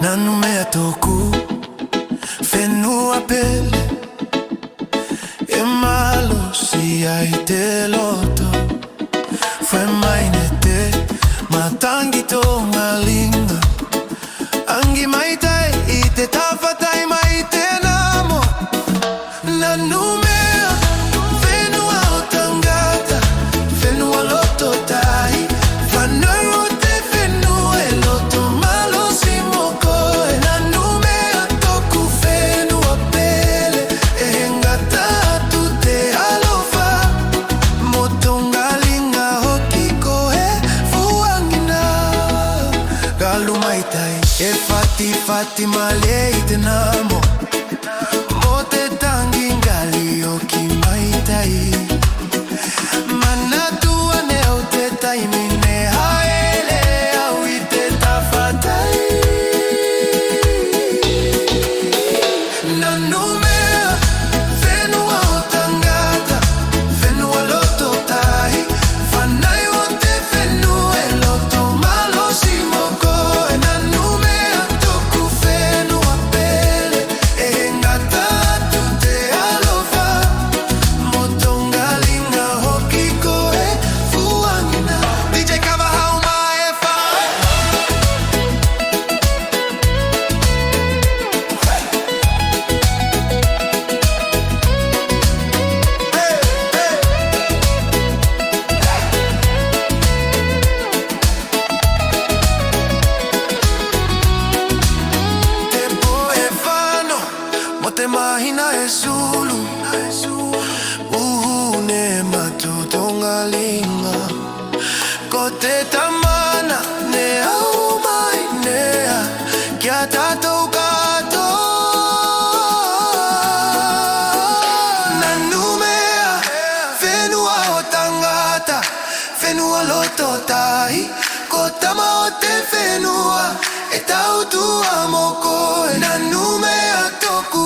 Nanumea toku fenua pele e malo si ai te loto fue mainete matangi tonga linga angi maitai ite tafatai maite namo nanumea fenua otangata fenua loto tai fanero te fenua e loto malo si moko nanumea toku fenua pele e hengata tute alofa motonga linga hokiko e fuangina galu maitai e fati malei te namo mote tangi ngali oki maitai manatua ne au te taimine haele au i te tafatai nanumea fenua otangata fenua loto tai fanai o te fenua e loto malo si moko e nanumea toku fenua pele e hengata tute alofa motonga linga hokiko e fuangina DJ Kava hauma e fa Te poe fano mo te mahina e sulu ne matutonga linga ko te tamana ne au mai nea kia tatou kato nanumea fenua otangata fenua loto tai ko tama o te fenua e tautua moko nanumea toku